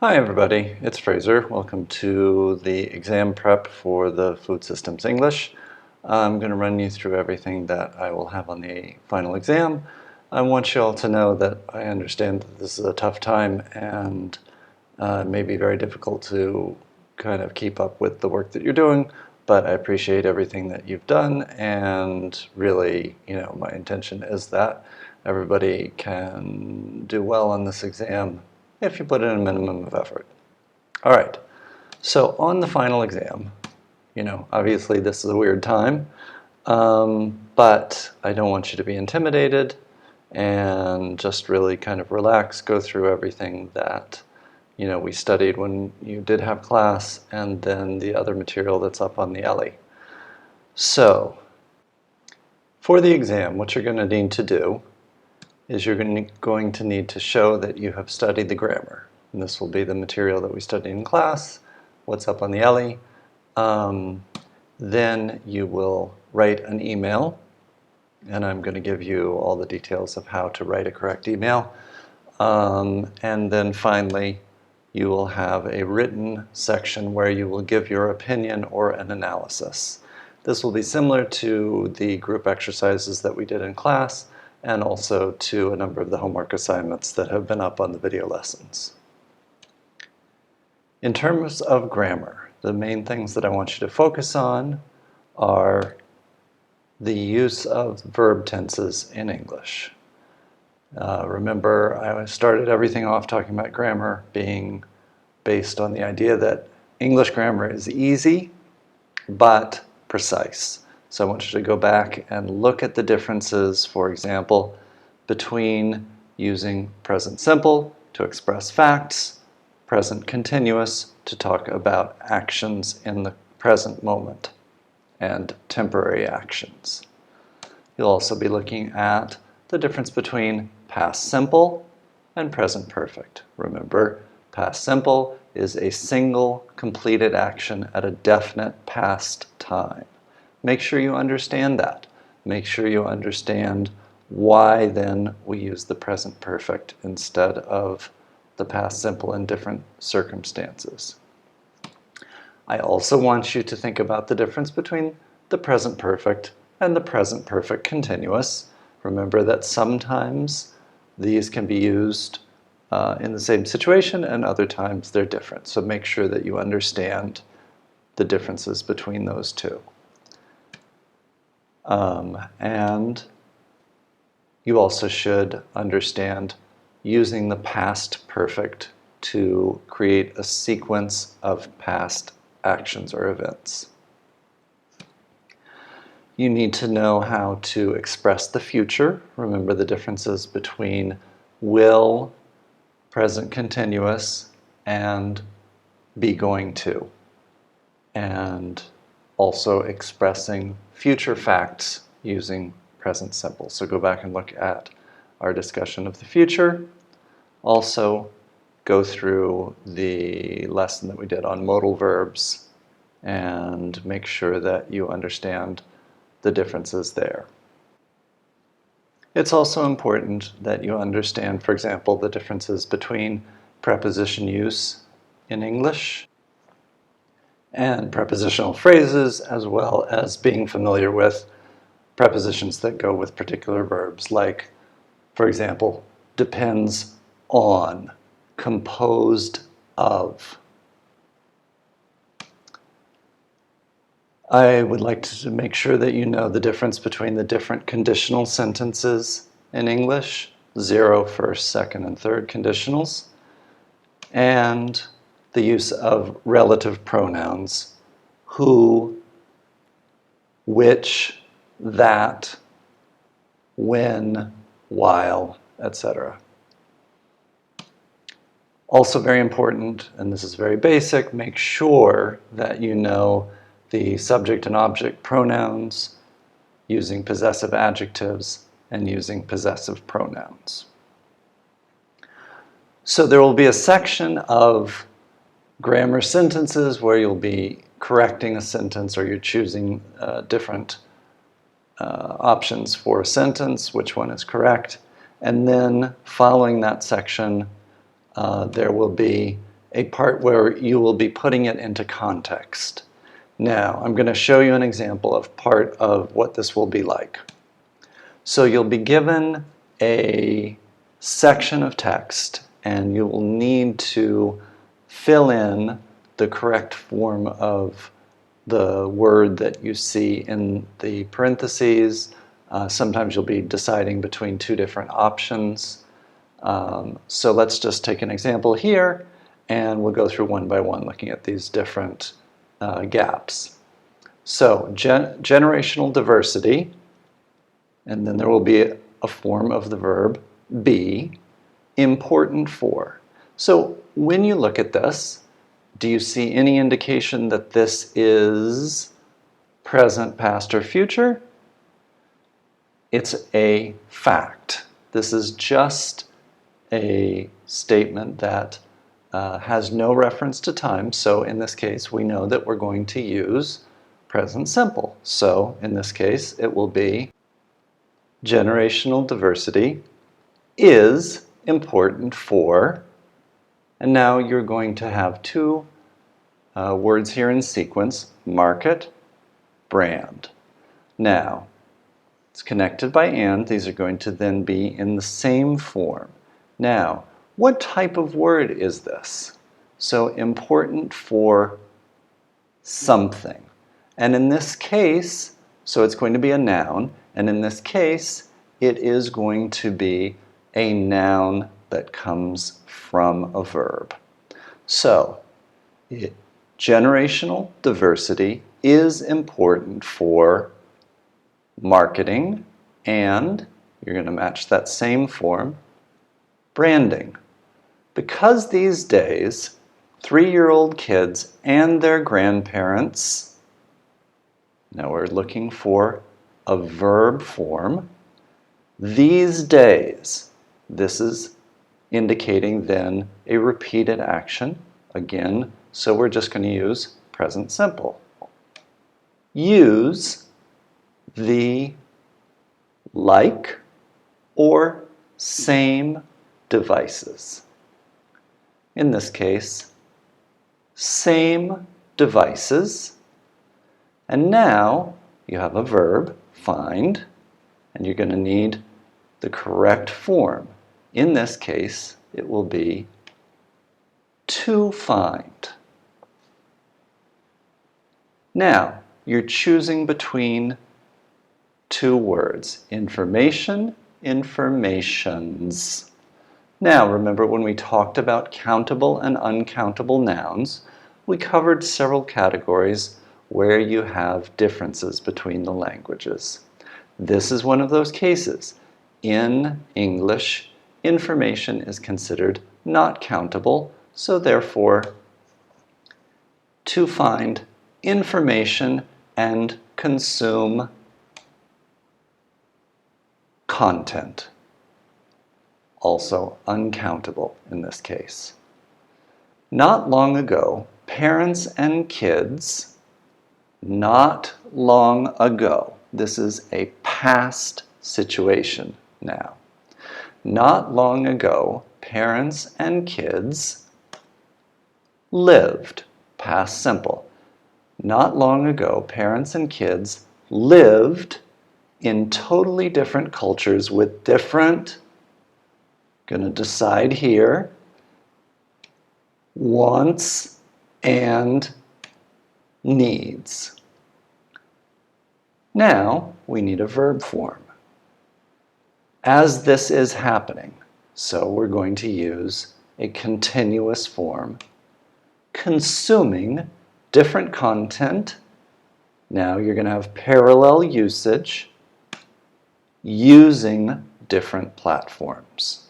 Hi everybody, it's Fraser. Welcome to the exam prep for the Food Systems English. I'm going to run you through everything that I will have on the final exam. I want you all to know that I understand that this is a tough time and it may be very difficult to kind of keep up with the work that you're doing, but I appreciate everything that you've done, and really, my intention is that everybody can do well on this exam if you put in a minimum of effort. All right, so on the final exam, obviously this is a weird time, but I don't want you to be intimidated, and just really kind of relax, go through everything that we studied when you did have class, and then the other material that's up on the LE. So for the exam, what you're going to need to do is you're going to need to show that you have studied the grammar. And this will be the material that we studied in class, what's up on the LE. Then you will write an email, and I'm going to give you all the details of how to write a correct email. And then finally, you will have a written section where you will give your opinion or an analysis. This will be similar to the group exercises that we did in class, and also to a number of the homework assignments that have been up on the video lessons. In terms of grammar, the main things that I want you to focus on are the use of verb tenses in English. Remember, I started everything off talking about grammar being based on the idea that English grammar is easy but precise. So I want you to go back and look at the differences, for example, between using present simple to express facts, present continuous to talk about actions in the present moment, and temporary actions. You'll also be looking at the difference between past simple and present perfect. Remember, past simple is a single completed action at a definite past time. Make sure you understand that. Make sure you understand why then we use the present perfect instead of the past simple in different circumstances. I also want you to think about the difference between the present perfect and the present perfect continuous. Remember that sometimes these can be used in the same situation, and other times they're different. So make sure that you understand the differences between those two. And you also should understand using the past perfect to create a sequence of past actions or events. You need to know how to express the future. Remember the differences between will, present continuous, and be going to. And also expressing future facts using present simple. So go back and look at our discussion of the future. Also go through the lesson that we did on modal verbs and make sure that you understand the differences there. It's also important that you understand, for example, the differences between preposition use in English and prepositional phrases, as well as being familiar with prepositions that go with particular verbs, like, for example, depends on, composed of. I would like to make sure that you know the difference between the different conditional sentences in English, 0, first, second, and third conditionals, and the use of relative pronouns, who, which, that, when, while, etc. Also very important, and this is very basic, make sure that you know the subject and object pronouns, using possessive adjectives, and using possessive pronouns. So there will be a section of grammar sentences where you'll be correcting a sentence, or you're choosing different options for a sentence, which one is correct. And then following that section, there will be a part where you will be putting it into context. Now, I'm going to show you an example of part of what this will be like. So you'll be given a section of text, and you will need to fill in the correct form of the word that you see in the parentheses. Sometimes you'll be deciding between two different options. So let's just take an example here, and we'll go through one by one looking at these different gaps. So generational diversity, and then there will be a form of the verb be, important for. So when you look at this, do you see any indication that this is present, past, or future? It's a fact. This is just a statement that has no reference to time. So in this case, we know that we're going to use present simple. So in this case, it will be generational diversity is important for, and now you're going to have two words here in sequence, market, brand. Now, it's connected by and. These are going to then be in the same form. Now, what type of word is this? So important for something. And in this case, so it's going to be a noun, and in this case, it is going to be a noun that comes from a verb. So, generational diversity is important for marketing, and you're going to match that same form, branding. Because these days, 3-year-old kids and their grandparents, now we're looking for a verb form, these days, this is indicating then a repeated action, again, so we're just going to use present simple. Use the like or same devices. In this case, same devices. And now you have a verb, find, and you're going to need the correct form. In this case, it will be to find. Now, you're choosing between two words, information, informations. Now, remember when we talked about countable and uncountable nouns, we covered several categories where you have differences between the languages. This is one of those cases. In English, information is considered not countable, so therefore, to find information and consume content. Also uncountable in this case. Not long ago, parents and kids, not long ago, this is a past situation now. Not long ago, parents and kids lived, past simple. Not long ago, parents and kids lived in totally different cultures with different, going to decide here, wants and needs. Now we need a verb form. As this is happening, so we're going to use a continuous form, consuming different content. Now you're going to have parallel usage, using different platforms.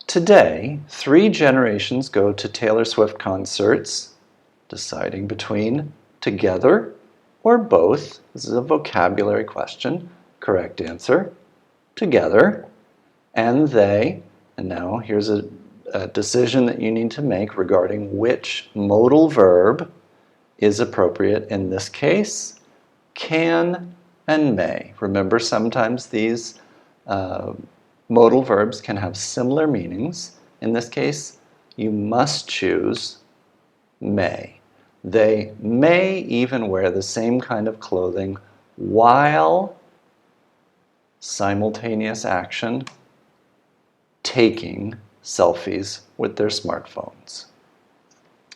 Today, 3 generations go to Taylor Swift concerts, deciding between together or both. This is a vocabulary question. Correct answer, together, and they. And now here's a decision that you need to make regarding which modal verb is appropriate in this case. Can and may. Remember, sometimes these modal verbs can have similar meanings. in this case, you must choose may. They may even wear the same kind of clothing while simultaneous action taking selfies with their smartphones.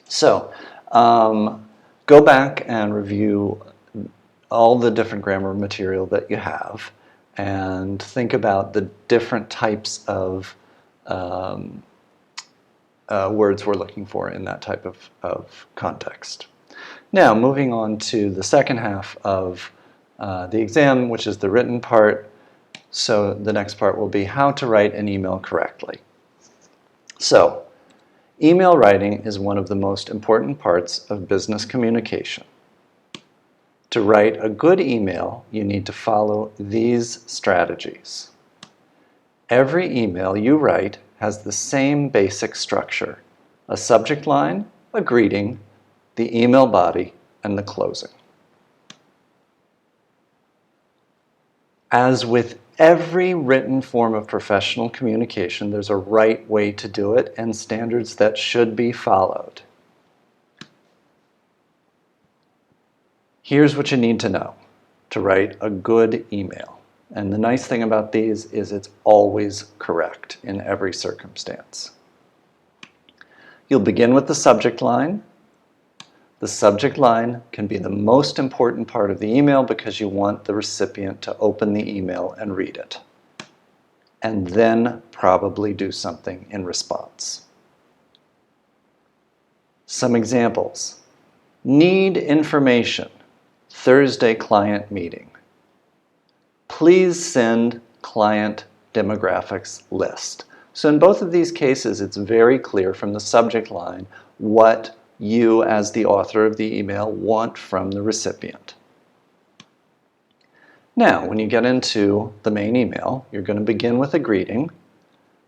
So, go back and review all the different grammar material that you have and think about the different types of words we're looking for in that type of context. Now, moving on to the second half of the exam, which is the written part. So the next part will be how to write an email correctly. So, email writing is one of the most important parts of business communication. To write a good email, you need to follow these strategies. Every email you write has the same basic structure: a subject line, a greeting, the email body, and the closing. As with every written form of professional communication, there's a right way to do it and standards that should be followed. Here's what you need to know to write a good email. And the nice thing about these is it's always correct in every circumstance. You'll begin with the subject line. The subject line can be the most important part of the email because you want the recipient to open the email and read it, and then probably do something in response. Some examples. Need information. Thursday client meeting. Please send client demographics list. So in both of these cases, it's very clear from the subject line what you, as the author of the email, want from the recipient. Now, when you get into the main email, you're going to begin with a greeting,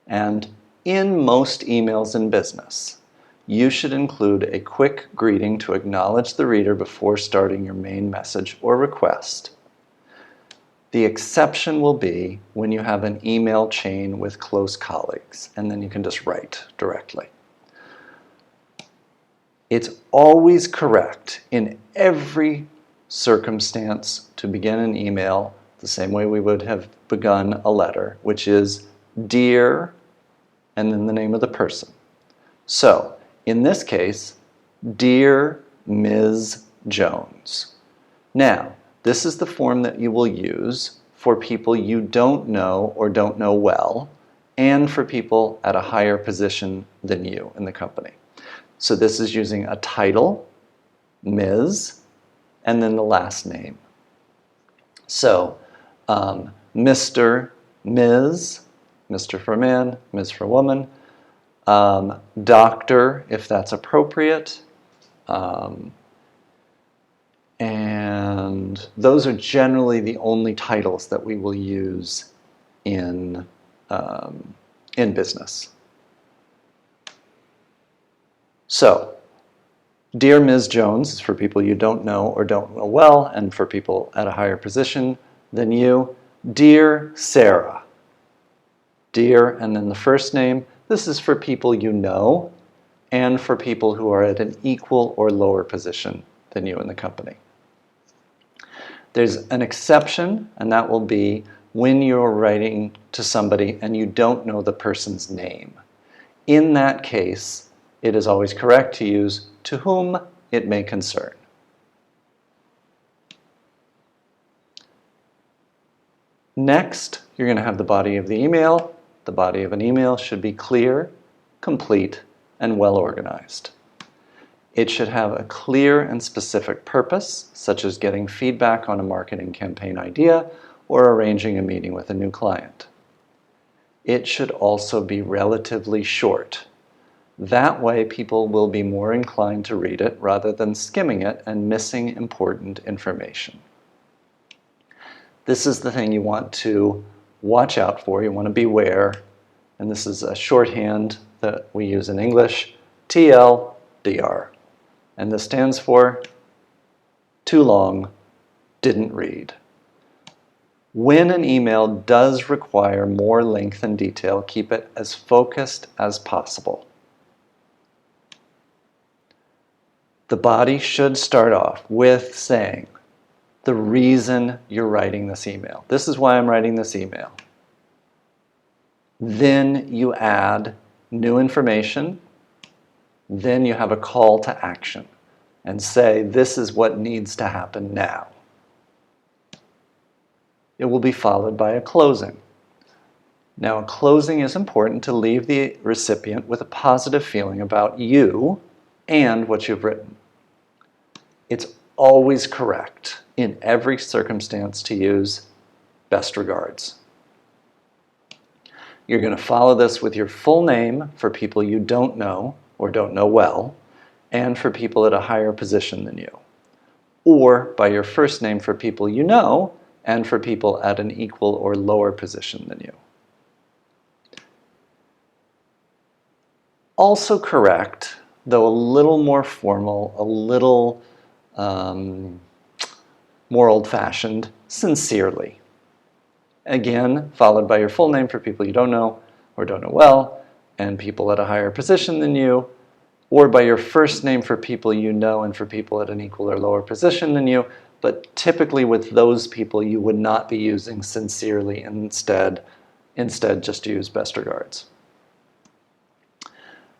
and in most emails in business, you should include a quick greeting to acknowledge the reader before starting your main message or request. The exception will be when you have an email chain with close colleagues, and then you can just write directly. It's always correct in every circumstance to begin an email the same way we would have begun a letter, which is dear, and then the name of the person. So, in this case, Dear Ms. Jones. Now, this is the form that you will use for people you don't know or don't know well, and for people at a higher position than you in the company. So this is using a title, Ms., and then the last name. So, Mr., Ms., Mr. for man, Ms. for woman, doctor, if that's appropriate, and those are generally the only titles that we will use in business. So, Dear Ms. Jones is for people you don't know or don't know well, and for people at a higher position than you. Dear Sarah. Dear, and then the first name. This is for people you know, and for people who are at an equal or lower position than you in the company. There's an exception, and that will be when you're writing to somebody and you don't know the person's name. In that case, it is always correct to use to whom it may concern. Next, you're going to have the body of the email. The body of an email should be clear, complete, and well organized. It should have a clear and specific purpose, such as getting feedback on a marketing campaign idea or arranging a meeting with a new client. It should also be relatively short. That way, people will be more inclined to read it rather than skimming it and missing important information. This is the thing you want to watch out for, you want to beware, and this is a shorthand that we use in English, TLDR. And this stands for too long, didn't read. When an email does require more length and detail, keep it as focused as possible. The body should start off with saying the reason you're writing this email. This is why I'm writing this email. Then you add new information. Then you have a call to action and say, this is what needs to happen now. It will be followed by a closing. Now, a closing is important to leave the recipient with a positive feeling about you and what you've written. It's always correct in every circumstance to use best regards. You're going to follow this with your full name for people you don't know or don't know well, and for people at a higher position than you, or by your first name for people you know and for people at an equal or lower position than you. Also correct, though a little more formal, a little more old-fashioned, sincerely. Again, followed by your full name for people you don't know or don't know well, and people at a higher position than you, or by your first name for people you know and for people at an equal or lower position than you, but typically with those people you would not be using sincerely, instead just use best regards.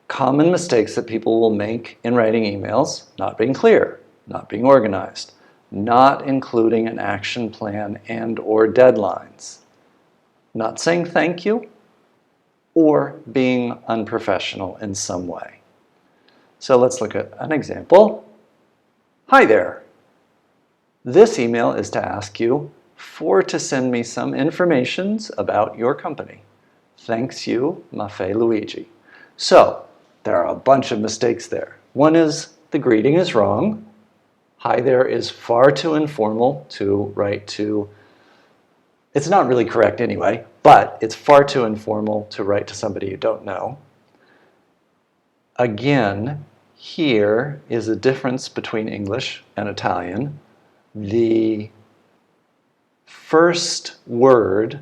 Common mistakes that people will make in writing emails: not being clear, not being organized, not including an action plan and or deadlines, not saying thank you, or being unprofessional in some way. So let's look at an example. Hi there. This email is to ask you to send me some information about your company. Thanks you, Maffei Luigi. So there are a bunch of mistakes there. One is the greeting is wrong. Hi there is far too informal to write to. It's not really correct anyway, but it's far too informal to write to somebody you don't know. Again, here is a difference between English and Italian. The first word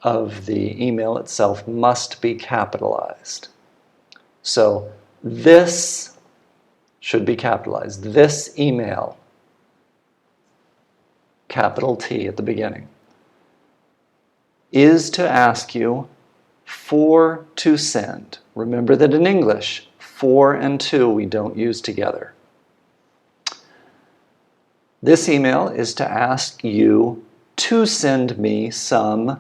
of the email itself must be capitalized. So this should be capitalized. This email, capital T at the beginning, is to ask you to send. Remember that in English, for and to we don't use together. This email is to ask you to send me some,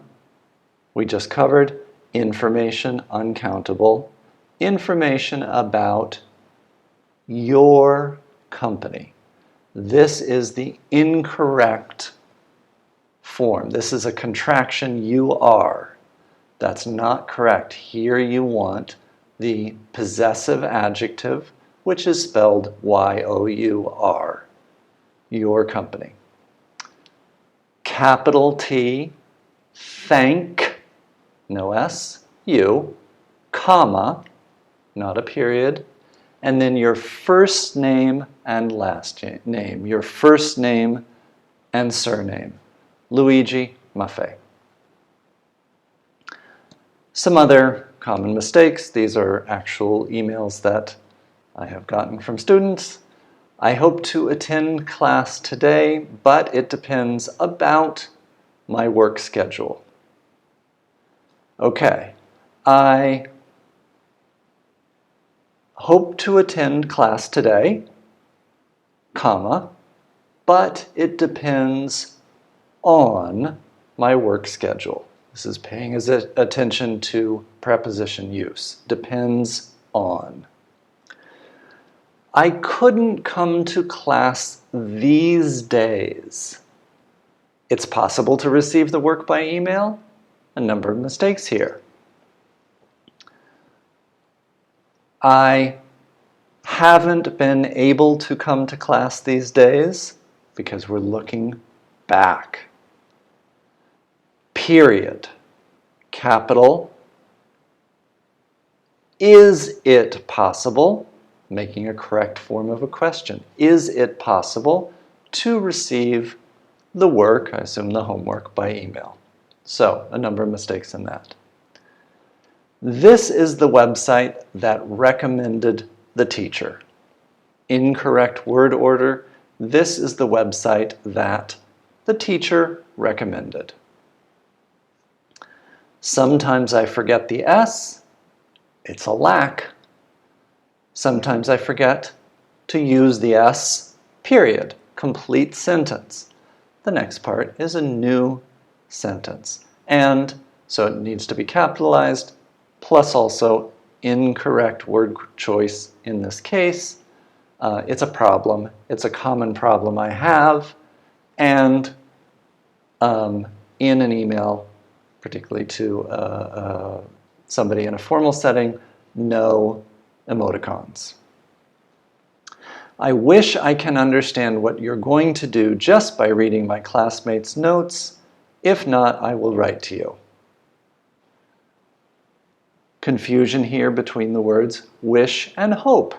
we just covered, information, uncountable, information about your company. This is the incorrect form. This is a contraction, you are. That's not correct. Here you want the possessive adjective, which is spelled Y-O-U-R, your company. Capital T, thank, no S, you, comma, not a period, and then your first name and last name, your first name and surname, Luigi Maffei. Some other common mistakes. These are actual emails that I have gotten from students. I hope to attend class today, but it depends about my work schedule. Okay, I hope to attend class today, comma, but it depends on my work schedule. This is paying attention to preposition use. Depends on. I couldn't come to class these days. It's possible to receive the work by email. A number of mistakes here. I haven't been able to come to class these days because we're looking back. Period. Capital. Is it possible, making a correct form of a question, is it possible to receive the work, I assume the homework, by email. So a number of mistakes in that. This is the website that recommended the teacher. Incorrect word order. This is the website that the teacher recommended. Sometimes I forget the S. It's a lack. Sometimes I forget to use the S, period. Complete sentence. The next part is a new sentence. And so it needs to be capitalized, plus also incorrect word choice in this case. It's a problem. It's a common problem I have. And in an email, particularly to somebody in a formal setting, no emoticons. I wish I can understand what you're going to do just by reading my classmates' notes. If not, I will write to you. Confusion here between the words wish and hope.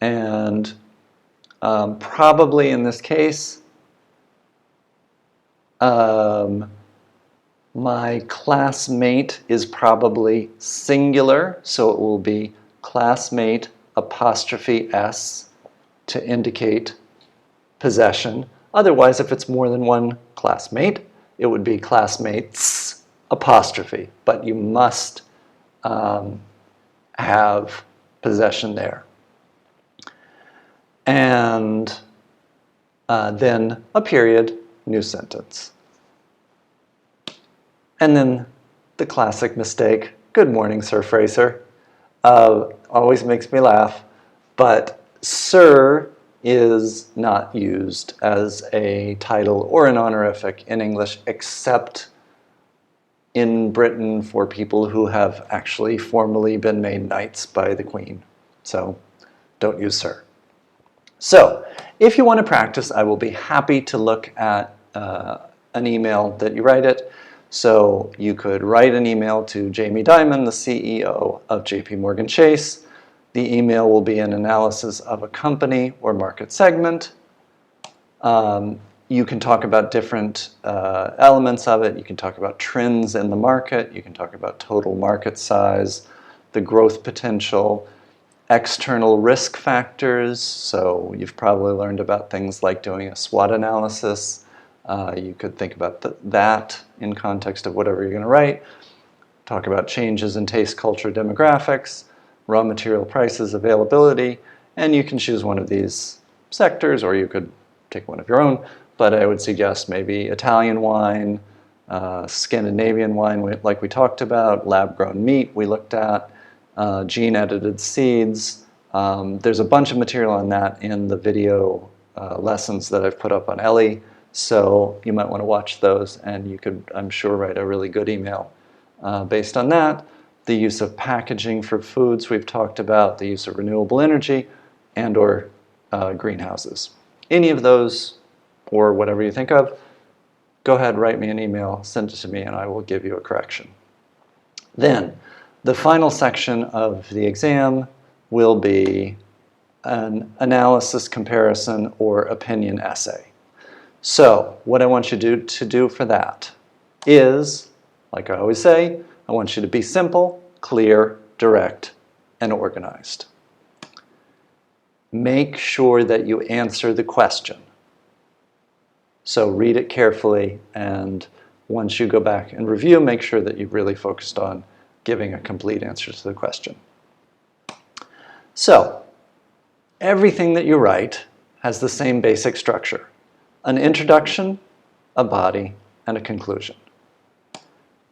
And probably in this case, my classmate is probably singular, so it will be classmate apostrophe S to indicate possession. Otherwise, if it's more than one classmate, it would be classmates apostrophe, but you must have possession there. And then a period, new sentence. And then the classic mistake, good morning, Sir Fraser. Always makes me laugh, but Sir is not used as a title or an honorific in English, except in Britain for people who have actually formally been made knights by the Queen. So don't use Sir. So if you want to practice, I will be happy to look at an email that you write it. So you could write an email to Jamie Dimon, the CEO of JP Morgan Chase. The email will be an analysis of a company or market segment. You can talk about different elements of it. You can talk about trends in the market. You can talk about total market size, the growth potential, external risk factors. So you've probably learned about things like doing a SWOT analysis. You could think about that in context of whatever you're going to write. Talk about changes in taste, culture, demographics, raw material prices, availability, and you can choose one of these sectors, or you could take one of your own, but I would suggest maybe Italian wine, Scandinavian wine, like we talked about, lab-grown meat we looked at, gene-edited seeds. There's a bunch of material on that in the video lessons that I've put up on Ellie. So you might want to watch those, and you could, I'm sure, write a really good email based on that. The use of packaging for foods we've talked about, the use of renewable energy and or greenhouses. Any of those, or whatever you think of, go ahead, write me an email, send it to me, and I will give you a correction. Then, the final section of the exam will be an analysis, comparison, or opinion essay. So what I want you to do for that is, like I always say, I want you to be simple, clear, direct, and organized. Make sure that you answer the question. So read it carefully, and once you go back and review, make sure that you've really focused on giving a complete answer to the question. So everything that you write has the same basic structure. An introduction, a body, and a conclusion.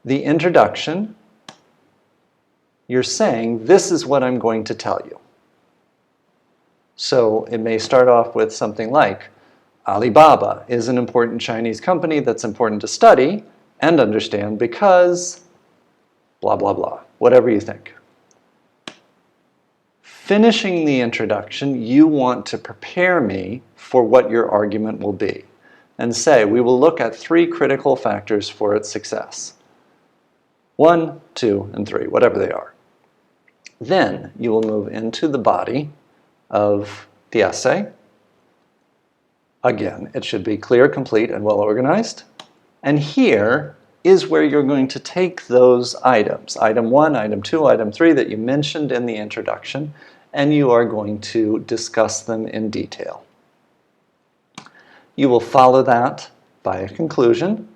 The introduction, you're saying, this is what I'm going to tell you. So it may start off with something like, Alibaba is an important Chinese company that's important to study and understand because blah, blah, blah, whatever you think. Finishing the introduction, you want to prepare me for what your argument will be and say, we will look at 3 critical factors for its success. 1, 2, and 3, whatever they are. Then you will move into the body of the essay. Again, it should be clear, complete, and well organized. And here is where you're going to take those items, item 1, item 2, item 3 that you mentioned in the introduction, and you are going to discuss them in detail. You will follow that by a conclusion.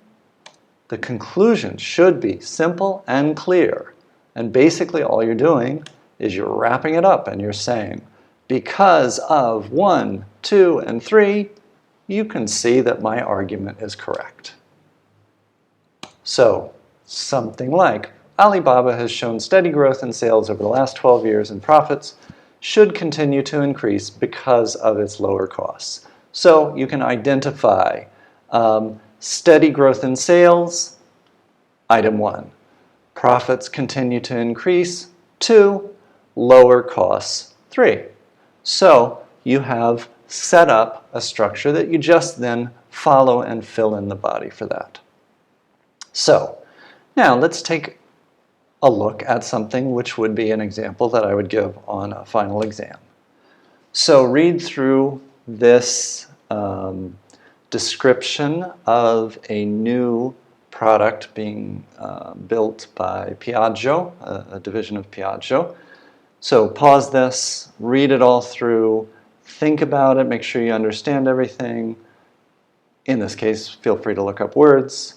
The conclusion should be simple and clear. And basically all you're doing is you're wrapping it up and you're saying, because of 1, 2, and 3, you can see that my argument is correct. So, something like, Alibaba has shown steady growth in sales over the last 12 years and profits should continue to increase because of its lower costs. So, you can identify steady growth in sales, item 1. Profits continue to increase, 2. Lower costs, 3. So, you have set up a structure that you just then follow and fill in the body for that. So, now let's take a look at something which would be an example that I would give on a final exam. So read through this description of a new product being built by Piaggio, a division of Piaggio. So pause this, read it all through, think about it, make sure you understand everything. In this case, feel free to look up words.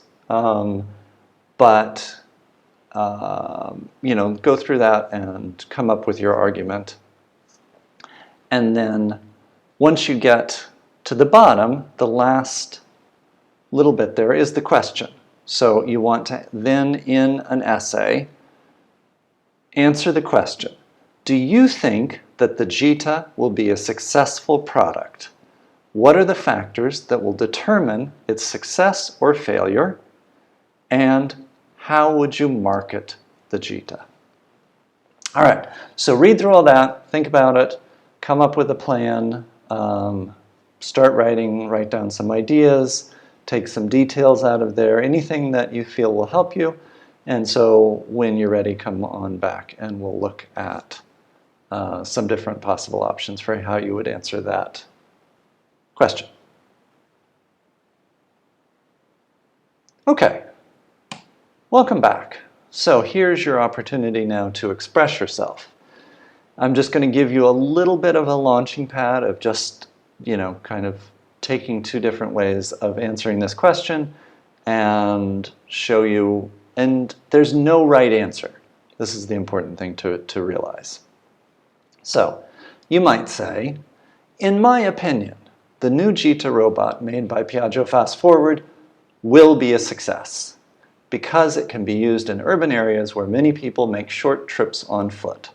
Go through that and come up with your argument. And then once you get to the bottom, the last little bit there is the question. So you want to then, in an essay, answer the question. Do you think that the Jita will be a successful product? What are the factors that will determine its success or failure? And how would you market the Jita? All right, so read through all that, think about it, come up with a plan, start writing, write down some ideas, take some details out of there, anything that you feel will help you. And so when you're ready, come on back and we'll look at some different possible options for how you would answer that question. Okay. Welcome back. So here's your opportunity now to express yourself. I'm just going to give you a little bit of a launching pad of just, kind of taking two different ways of answering this question and show you, and there's no right answer. This is the important thing to realize. So you might say, in my opinion, the new Jita robot made by Piaggio Fast Forward will be a success, because it can be used in urban areas where many people make short trips on foot.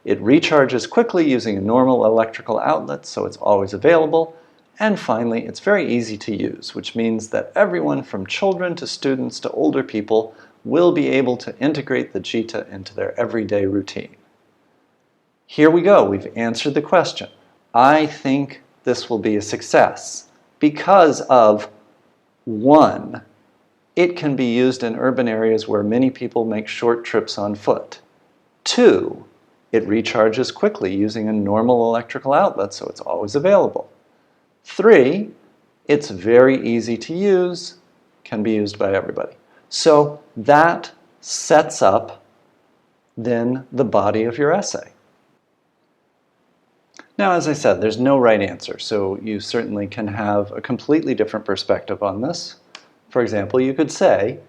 It recharges quickly using a normal electrical outlet, so it's always available. And finally, it's very easy to use, which means that everyone from children to students to older people will be able to integrate the Jita into their everyday routine. Here we go, we've answered the question. I think this will be a success because of 1. It can be used in urban areas where many people make short trips on foot. 2, it recharges quickly using a normal electrical outlet, so it's always available. 3, it's very easy to use, can be used by everybody. So that sets up then the body of your essay. Now, as I said, there's no right answer, so you certainly can have a completely different perspective on this. For example, you could say,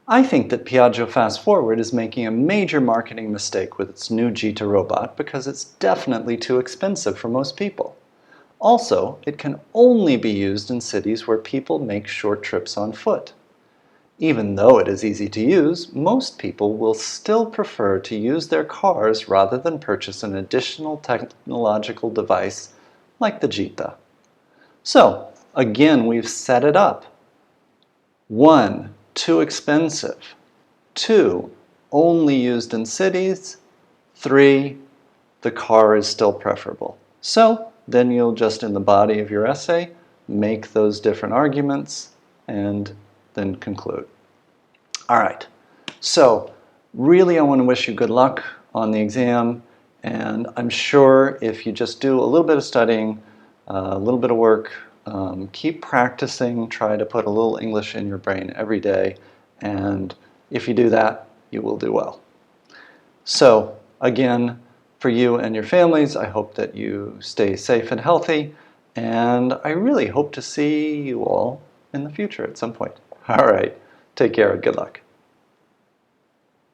I think that Piaggio Fast Forward is making a major marketing mistake with its new Jita robot because it's definitely too expensive for most people. Also, it can only be used in cities where people make short trips on foot. Even though it is easy to use, most people will still prefer to use their cars rather than purchase an additional technological device like the Jita. So, again, we've set it up. 1, too expensive. 2, only used in cities. 3, the car is still preferable. So then you'll just, in the body of your essay, make those different arguments and then conclude. All right, so really I want to wish you good luck on the exam, and I'm sure if you just do a little bit of studying, a little bit of work, Keep practicing, try to put a little English in your brain every day, and if you do that, you will do well. So, again, for you and your families, I hope that you stay safe and healthy, and I really hope to see you all in the future at some point. All right, take care and good luck.